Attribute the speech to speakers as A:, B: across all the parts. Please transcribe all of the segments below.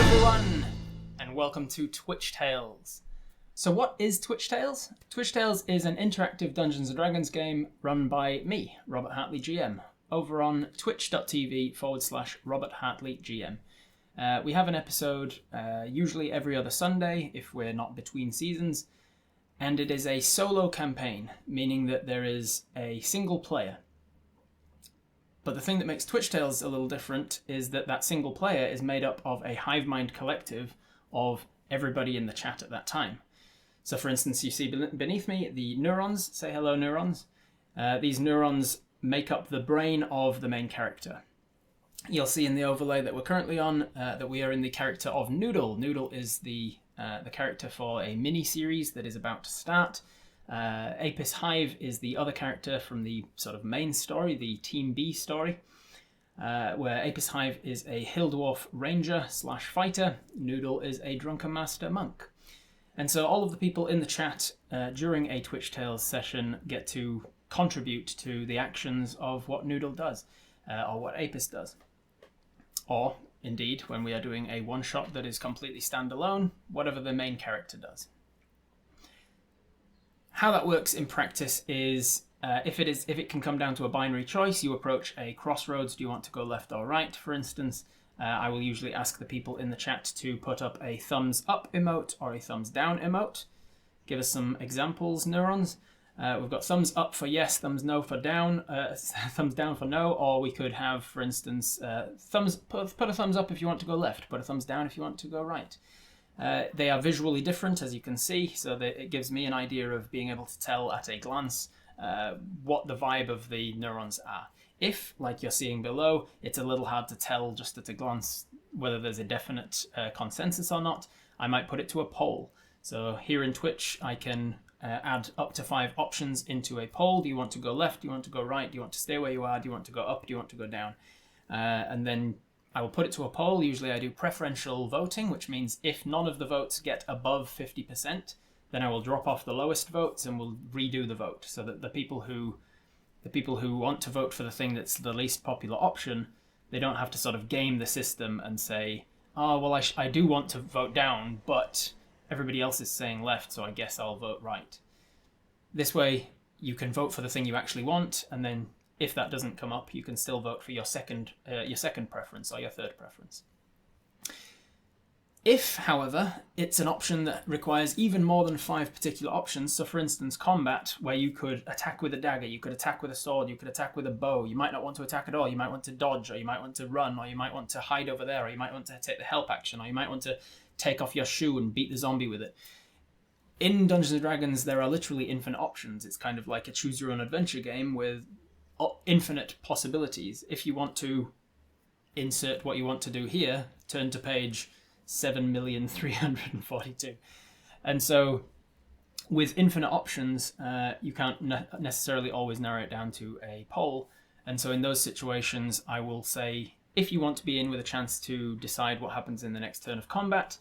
A: everyone, and welcome to Twitch Tales. So what is Twitch Tales? Twitch Tales is an interactive Dungeons & Dragons game run by me, Robert Hartley GM, over on twitch.tv/Robert Hartley GM. We have an episode usually every other Sunday if we're not between seasons, and it is a solo campaign, meaning that there is a single player. But the thing that makes Twitch Tales a little different is that that single player is made up of a hivemind collective of everybody in the chat at that time. So for instance, you see beneath me the neurons. Say hello, neurons. These neurons make up the brain of the main character. You'll see in the overlay that we're currently on that we are in the character of Noodle. Noodle is the character for a mini-series that is about to start. Apis Hive is the other character from the sort of main story, the Team B story, where Apis Hive is a hill dwarf ranger / fighter. Noodle is a drunken master monk. And so all of the people in the chat during a Twitch Tales session get to contribute to the actions of what Noodle does, or what Apis does. Or, indeed, when we are doing a one-shot that is completely standalone, whatever the main character does. How that works in practice is, if it can come down to a binary choice, you approach a crossroads. Do you want to go left or right, for instance? I will usually ask the people in the chat to put up a thumbs up emote or a thumbs down emote. Give us some examples, neurons. We've got thumbs up for yes, thumbs no for down, thumbs down for no, or we could have, for instance, put a thumbs up if you want to go left, put a thumbs down if you want to go right. They are visually different, as you can see, so that it gives me an idea of being able to tell at a glance what the vibe of the neurons are. If, like you're seeing below, it's a little hard to tell just at a glance whether there's a definite consensus or not, I might put it to a poll. So here in Twitch, I can add up to 5 options into a poll. Do you want to go left? Do you want to go right? Do you want to stay where you are? Do you want to go up? Do you want to go down? And then I will put it to a poll. Usually I do preferential voting, which means if none of the votes get above 50%, then I will drop off the lowest votes and we'll redo the vote so that the people who want to vote for the thing that's the least popular option, they don't have to sort of game the system and say, oh, well, I do want to vote down, but everybody else is saying left, so I guess I'll vote right. This way, you can vote for the thing you actually want, and then if that doesn't come up, you can still vote for your second preference or your third preference. If, however, it's an option that requires even more than 5 particular options, so for instance, combat, where you could attack with a dagger, you could attack with a sword, you could attack with a bow, you might not want to attack at all, you might want to dodge, or you might want to run, or you might want to hide over there, or you might want to take the help action, or you might want to take off your shoe and beat the zombie with it. In Dungeons & Dragons, there are literally infinite options. It's kind of like a choose-your-own-adventure game with infinite possibilities. If you want to insert what you want to do here, turn to page 7,342,000. And so with infinite options, you can't necessarily always narrow it down to a poll. And so in those situations, I will say, if you want to be in with a chance to decide what happens in the next turn of combat,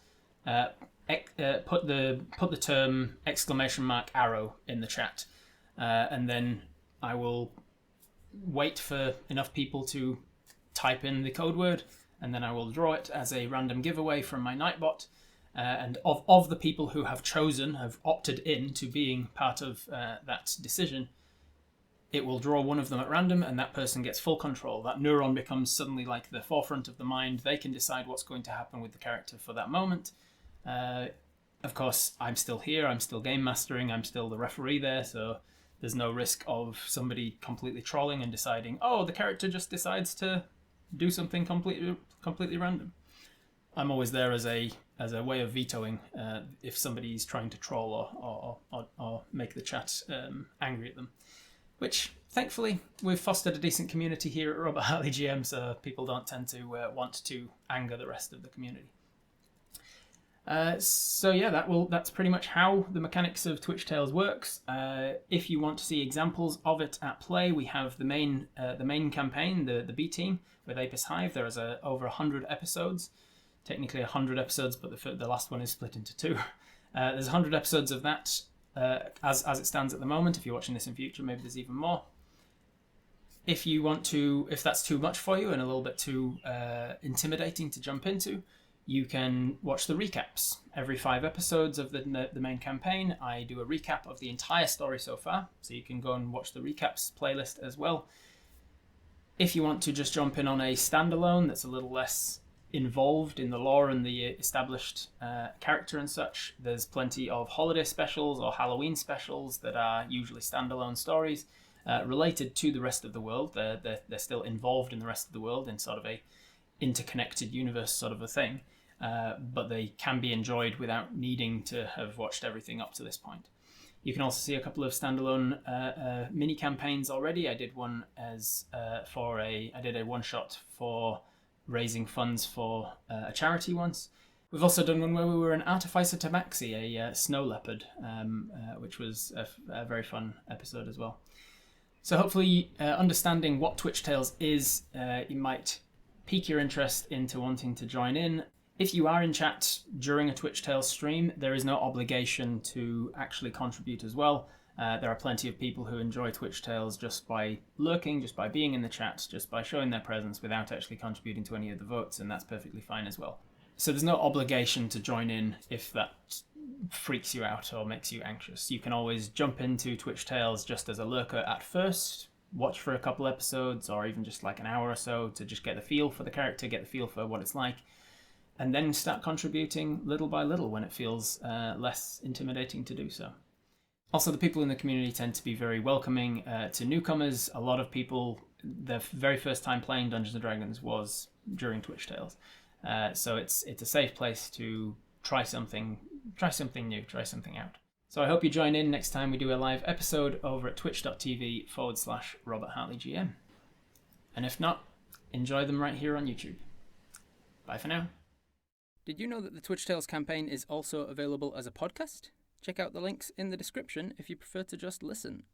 A: put the term !arrow in the chat. And then I will wait for enough people to type in the code word, and then I will draw it as a random giveaway from my Nightbot. And of the people who have opted in to being part of that decision, it will draw one of them at random, and that person gets full control. That neuron becomes suddenly like the forefront of the mind. They can decide what's going to happen with the character for that moment. Of course, I'm still here. I'm still game mastering. I'm still the referee there, so there's no risk of somebody completely trolling and deciding, oh, the character just decides to do something completely random. I'm always there as a way of vetoing if somebody's trying to troll or make the chat angry at them. Which, thankfully, we've fostered a decent community here at Robert Hartley GM, so people don't tend to want to anger the rest of the community. So yeah, that's pretty much how the mechanics of Twitch Tales works. If you want to see examples of it at play, we have the main campaign, the B team with Apis Hive. There is over 100 episodes, technically 100 episodes, but the last one is split into 2. There's 100 episodes of that as it stands at the moment. If you're watching this in future, maybe there's even more. If that's too much for you and a little bit too intimidating to jump into, You can watch the recaps. Every 5 episodes of the main campaign, I do a recap of the entire story so far, so you can go and watch the recaps playlist as well. If you want to just jump in on a standalone that's a little less involved in the lore and the established character and such, there's plenty of holiday specials or Halloween specials that are usually standalone stories related to the rest of the world. They're still involved in the rest of the world in sort of a interconnected universe sort of a thing. But they can be enjoyed without needing to have watched everything up to this point. You can also see a couple of standalone mini campaigns already. I did one I did a one shot for raising funds for a charity once. We've also done one where we were an artificer tabaxi, a snow leopard, which was a very fun episode as well. So hopefully understanding what Twitch Tales is, you might pique your interest into wanting to join in. If you are in chat during a Twitch Tales stream, there is no obligation to actually contribute as well. There are plenty of people who enjoy Twitch Tales just by lurking, just by being in the chat, just by showing their presence without actually contributing to any of the votes, and that's perfectly fine as well. So there's no obligation to join in if that freaks you out or makes you anxious. You can always jump into Twitch Tales just as a lurker at first, watch for a couple episodes or even just like an hour or so to just get the feel for the character, get the feel for what it's like, and then start contributing little by little when it feels less intimidating to do so. Also, the people in the community tend to be very welcoming to newcomers. A lot of people, their very first time playing Dungeons & Dragons was during Twitch Tales. So it's a safe place to try something new, try something out. So I hope you join in next time we do a live episode over at twitch.tv/Robert Hartley GM. And if not, enjoy them right here on YouTube. Bye for now. Did you know that the Twitch Tales campaign is also available as a podcast? Check out the links in the description if you prefer to just listen.